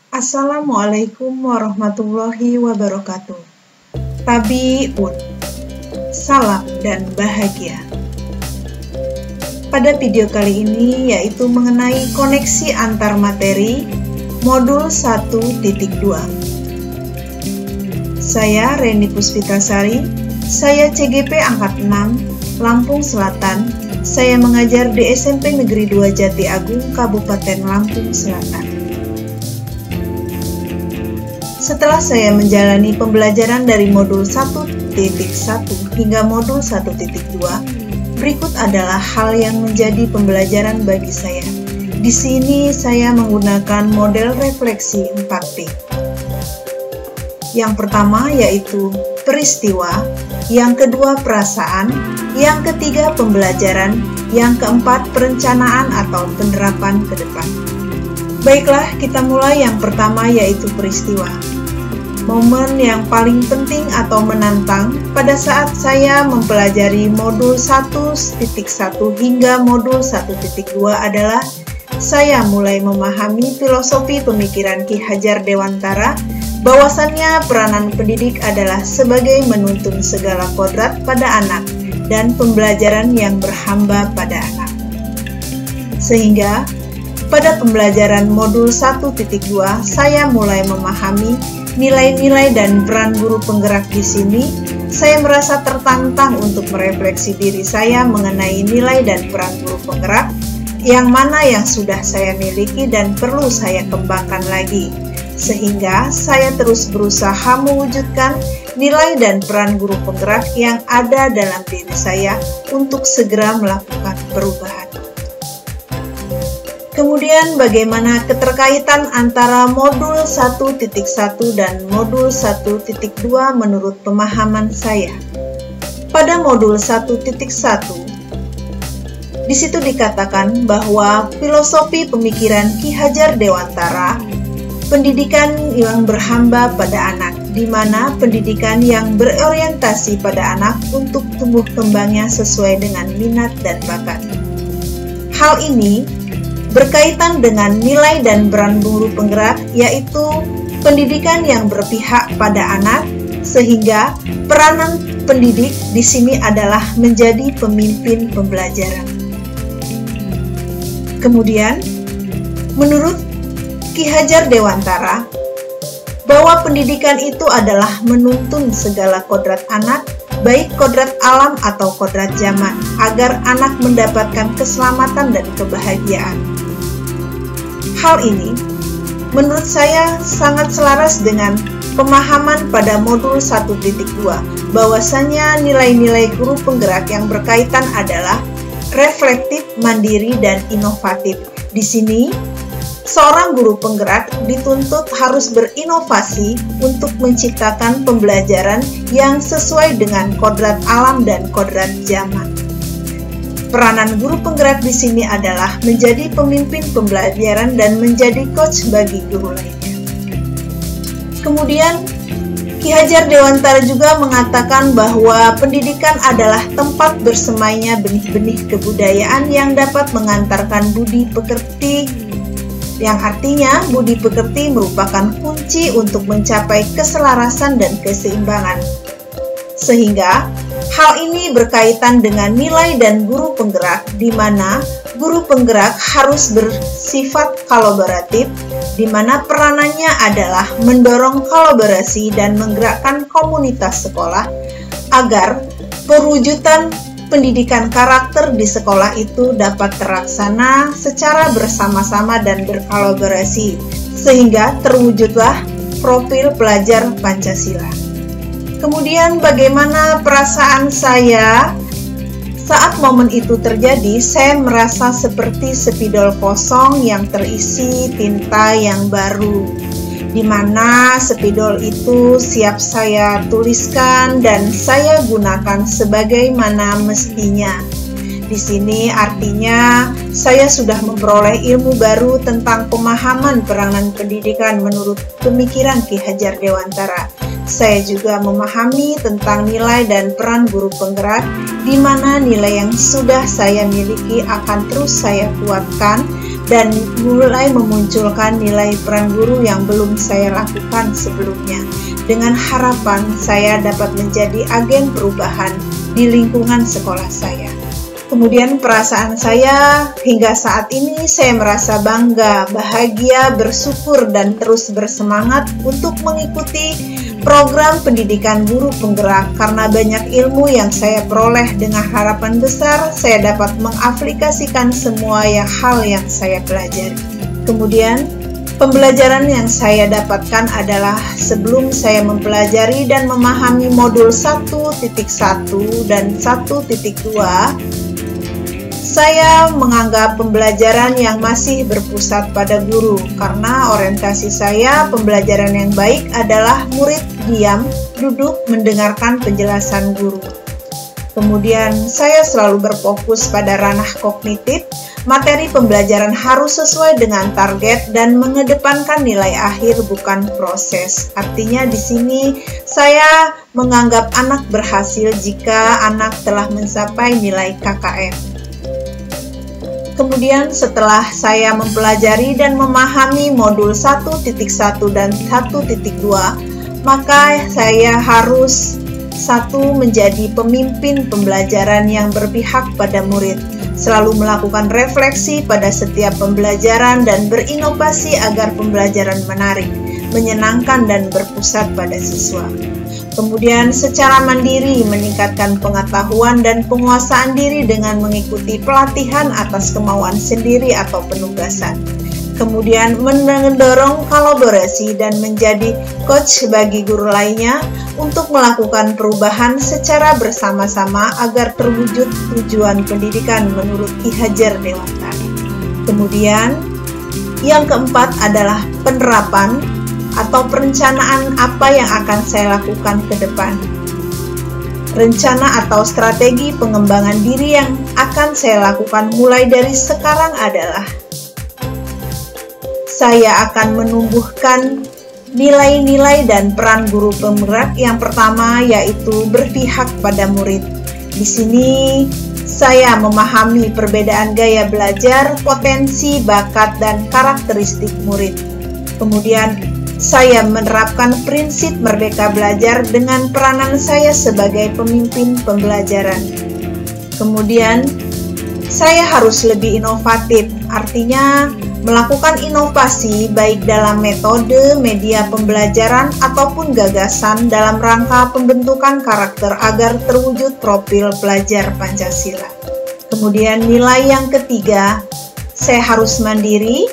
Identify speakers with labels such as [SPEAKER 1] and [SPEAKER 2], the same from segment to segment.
[SPEAKER 1] Assalamualaikum warahmatullahi wabarakatuh. Tabi'un, salam dan bahagia. Pada video kali ini yaitu mengenai koneksi antar materi modul 1.2. Saya Reni Puspitasari, saya CGP Angkat 6, Lampung Selatan. Saya mengajar di SMP Negeri 2 Jati Agung, Kabupaten Lampung Selatan. Setelah saya menjalani pembelajaran dari modul 1.1 hingga modul 1.2, berikut adalah hal yang menjadi pembelajaran bagi saya. Di sini saya menggunakan model refleksi 4P. Yang pertama yaitu peristiwa, yang kedua perasaan, yang ketiga pembelajaran, yang keempat perencanaan atau penerapan ke depan. Baiklah, kita mulai yang pertama yaitu peristiwa. Momen yang paling penting atau menantang pada saat saya mempelajari modul 1.1 hingga modul 1.2 adalah saya mulai memahami filosofi pemikiran Ki Hajar Dewantara, bahwasannya peranan pendidik adalah sebagai menuntun segala kodrat pada anak dan pembelajaran yang berhamba pada anak. Sehingga pada pembelajaran modul 1.2 saya mulai memahami nilai-nilai dan peran guru penggerak di sini. Saya merasa tertantang untuk merefleksi diri saya mengenai nilai dan peran guru penggerak yang mana yang sudah saya miliki dan perlu saya kembangkan lagi. Sehingga saya terus berusaha mewujudkan nilai dan peran guru penggerak yang ada dalam diri saya untuk segera melakukan perubahan. Kemudian bagaimana keterkaitan antara modul 1.1 dan modul 1.2 menurut pemahaman saya. Pada modul 1.1, di situ dikatakan bahwa filosofi pemikiran Ki Hajar Dewantara, pendidikan yang berhamba pada anak, di mana pendidikan yang berorientasi pada anak untuk tumbuh kembangnya sesuai dengan minat dan bakat. Hal ini berkaitan dengan nilai dan peran guru penggerak, yaitu pendidikan yang berpihak pada anak, sehingga peranan pendidik di sini adalah menjadi pemimpin pembelajaran. Kemudian, menurut Ki Hajar Dewantara, bahwa pendidikan itu adalah menuntun segala kodrat anak, baik kodrat alam atau kodrat zaman, agar anak mendapatkan keselamatan dan kebahagiaan. Hal ini menurut saya sangat selaras dengan pemahaman pada modul 1.2, bahwasannya nilai-nilai guru penggerak yang berkaitan adalah reflektif, mandiri, dan inovatif. Di sini, seorang guru penggerak dituntut harus berinovasi untuk menciptakan pembelajaran yang sesuai dengan kodrat alam dan kodrat zaman. Peranan guru penggerak di sini adalah menjadi pemimpin pembelajaran dan menjadi coach bagi guru lainnya. Kemudian, Ki Hajar Dewantara juga mengatakan bahwa pendidikan adalah tempat bersemainya benih-benih kebudayaan yang dapat mengantarkan budi pekerti, yang artinya budi pekerti merupakan kunci untuk mencapai keselarasan dan keseimbangan. Sehingga hal ini berkaitan dengan nilai dan guru penggerak, di mana guru penggerak harus bersifat kolaboratif, di mana peranannya adalah mendorong kolaborasi dan menggerakkan komunitas sekolah agar perwujudan pendidikan karakter di sekolah itu dapat terlaksana secara bersama-sama dan berkolaborasi, sehingga terwujudlah profil pelajar Pancasila. Kemudian bagaimana perasaan saya saat momen itu terjadi? Saya merasa seperti spidol kosong yang terisi tinta yang baru, di mana spidol itu siap saya tuliskan dan saya gunakan sebagaimana mestinya. Di sini artinya saya sudah memperoleh ilmu baru tentang pemahaman peranan pendidikan menurut pemikiran Ki Hajar Dewantara. Saya juga memahami tentang nilai dan peran guru penggerak, di mana nilai yang sudah saya miliki akan terus saya kuatkan dan mulai memunculkan nilai peran guru yang belum saya lakukan sebelumnya, dengan harapan saya dapat menjadi agen perubahan di lingkungan sekolah saya. Kemudian perasaan saya hingga saat ini saya merasa bangga, bahagia, bersyukur, dan terus bersemangat untuk mengikuti program pendidikan guru penggerak karena banyak ilmu yang saya peroleh. Dengan harapan besar saya dapat mengaplikasikan semua hal yang saya pelajari. Kemudian pembelajaran yang saya dapatkan adalah sebelum saya mempelajari dan memahami modul 1.1 dan 1.2, saya menganggap pembelajaran yang masih berpusat pada guru karena orientasi saya pembelajaran yang baik adalah murid diam, duduk, mendengarkan penjelasan guru. Kemudian saya selalu berfokus pada ranah kognitif, materi pembelajaran harus sesuai dengan target dan mengedepankan nilai akhir bukan proses. Artinya di sini saya menganggap anak berhasil jika anak telah mencapai nilai KKM. Kemudian setelah saya mempelajari dan memahami modul 1.1 dan 1.2, maka saya harus menjadi pemimpin pembelajaran yang berpihak pada murid, selalu melakukan refleksi pada setiap pembelajaran dan berinovasi agar pembelajaran menarik, menyenangkan dan berpusat pada siswa. Kemudian secara mandiri meningkatkan pengetahuan dan penguasaan diri dengan mengikuti pelatihan atas kemauan sendiri atau penugasan. Kemudian mendorong kolaborasi dan menjadi coach bagi guru lainnya untuk melakukan perubahan secara bersama-sama agar terwujud tujuan pendidikan menurut Ki Hajar Dewantara. Kemudian yang keempat adalah penerapan atau perencanaan apa yang akan saya lakukan ke depan. Rencana atau strategi pengembangan diri yang akan saya lakukan mulai dari sekarang adalah saya akan menumbuhkan nilai-nilai dan peran guru penggerak. Yang pertama yaitu berpihak pada murid. Di sini saya memahami perbedaan gaya belajar, potensi, bakat, dan karakteristik murid. Kemudian saya menerapkan prinsip merdeka belajar dengan peranan saya sebagai pemimpin pembelajaran. Kemudian saya harus lebih inovatif, artinya melakukan inovasi baik dalam metode, media pembelajaran, ataupun gagasan dalam rangka pembentukan karakter agar terwujud profil pelajar Pancasila. Kemudian nilai yang ketiga, saya harus mandiri.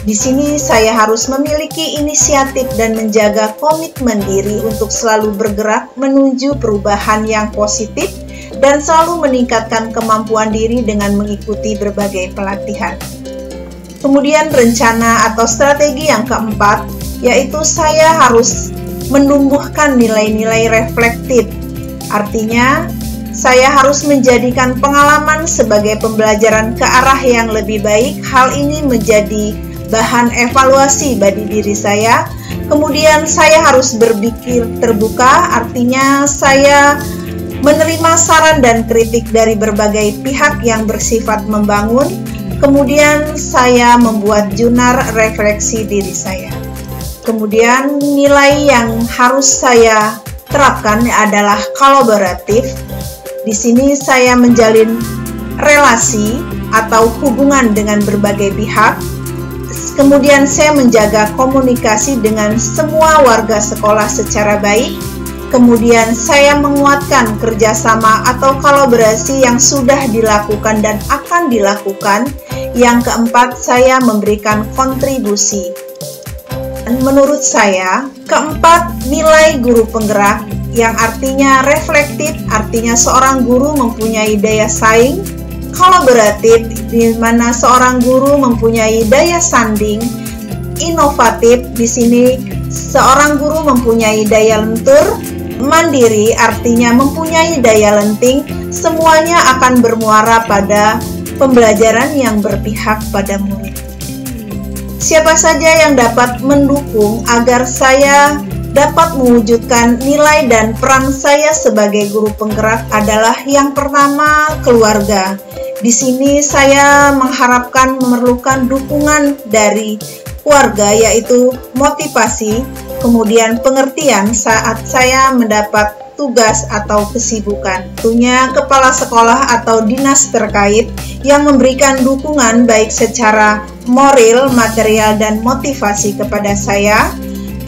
[SPEAKER 1] Di sini saya harus memiliki inisiatif dan menjaga komitmen diri untuk selalu bergerak menuju perubahan yang positif dan selalu meningkatkan kemampuan diri dengan mengikuti berbagai pelatihan. Kemudian rencana atau strategi yang keempat, yaitu saya harus menumbuhkan nilai-nilai reflektif. Artinya, saya harus menjadikan pengalaman sebagai pembelajaran ke arah yang lebih baik. Hal ini menjadi bahan evaluasi bagi diri saya. Kemudian saya harus berpikir terbuka, artinya saya menerima saran dan kritik dari berbagai pihak yang bersifat membangun. Kemudian saya membuat jurnal refleksi diri saya. Kemudian nilai yang harus saya terapkan adalah kolaboratif. Di sini saya menjalin relasi atau hubungan dengan berbagai pihak. Kemudian saya menjaga komunikasi dengan semua warga sekolah secara baik. Kemudian saya menguatkan kerjasama atau kolaborasi yang sudah dilakukan dan akan dilakukan. Yang keempat, saya memberikan kontribusi. Dan menurut saya, keempat, nilai guru penggerak yang artinya reflektif, artinya seorang guru mempunyai daya saing, kolaboratif, di mana seorang guru mempunyai daya sanding, inovatif, di sini seorang guru mempunyai daya lentur, mandiri, artinya mempunyai daya lenting. Semuanya akan bermuara pada pembelajaran yang berpihak pada murid. Siapa saja yang dapat mendukung agar saya dapat mewujudkan nilai dan peran saya sebagai guru penggerak adalah yang pertama, keluarga. Di sini saya mengharapkan memerlukan dukungan dari keluarga, yaitu motivasi, kemudian pengertian saat saya mendapat tugas atau kesibukan. Tentunya kepala sekolah atau dinas terkait yang memberikan dukungan baik secara moral, material, dan motivasi kepada saya.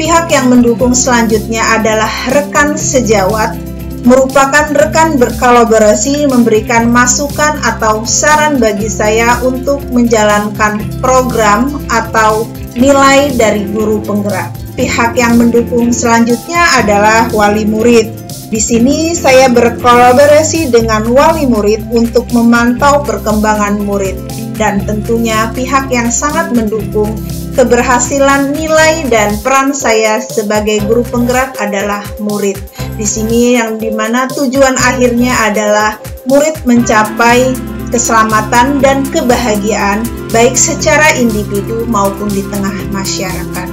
[SPEAKER 1] Pihak yang mendukung selanjutnya adalah rekan sejawat, merupakan rekan berkolaborasi memberikan masukan atau saran bagi saya untuk menjalankan program atau nilai dari guru penggerak. Pihak yang mendukung selanjutnya adalah wali murid. Di sini saya berkolaborasi dengan wali murid untuk memantau perkembangan murid, dan tentunya pihak yang sangat mendukung keberhasilan nilai dan peran saya sebagai guru penggerak adalah murid. Di sini yang dimana tujuan akhirnya adalah murid mencapai keselamatan dan kebahagiaan baik secara individu maupun di tengah masyarakat.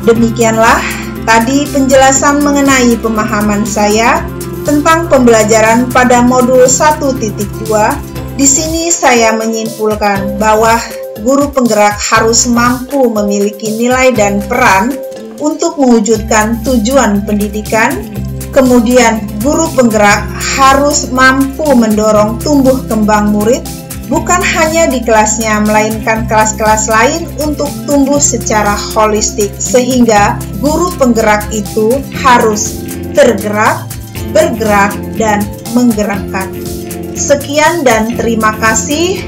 [SPEAKER 1] Demikianlah tadi penjelasan mengenai pemahaman saya tentang pembelajaran pada modul 1.2. Di sini saya menyimpulkan bahwa guru penggerak harus mampu memiliki nilai dan peran untuk mewujudkan tujuan pendidikan. Kemudian, guru penggerak harus mampu mendorong tumbuh kembang murid, bukan hanya di kelasnya, melainkan kelas-kelas lain untuk tumbuh secara holistik, sehingga guru penggerak itu harus tergerak, bergerak, dan menggerakkan. Sekian dan terima kasih.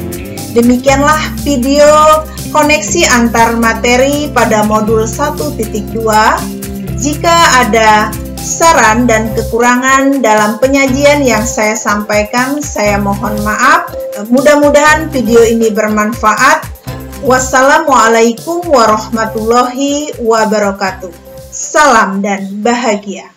[SPEAKER 1] Demikianlah video koneksi antar materi pada modul 1.2. Jika ada saran dan kekurangan dalam penyajian yang saya sampaikan, saya mohon maaf. Mudah-mudahan video ini bermanfaat. Wassalamualaikum warahmatullahi wabarakatuh. Salam dan bahagia.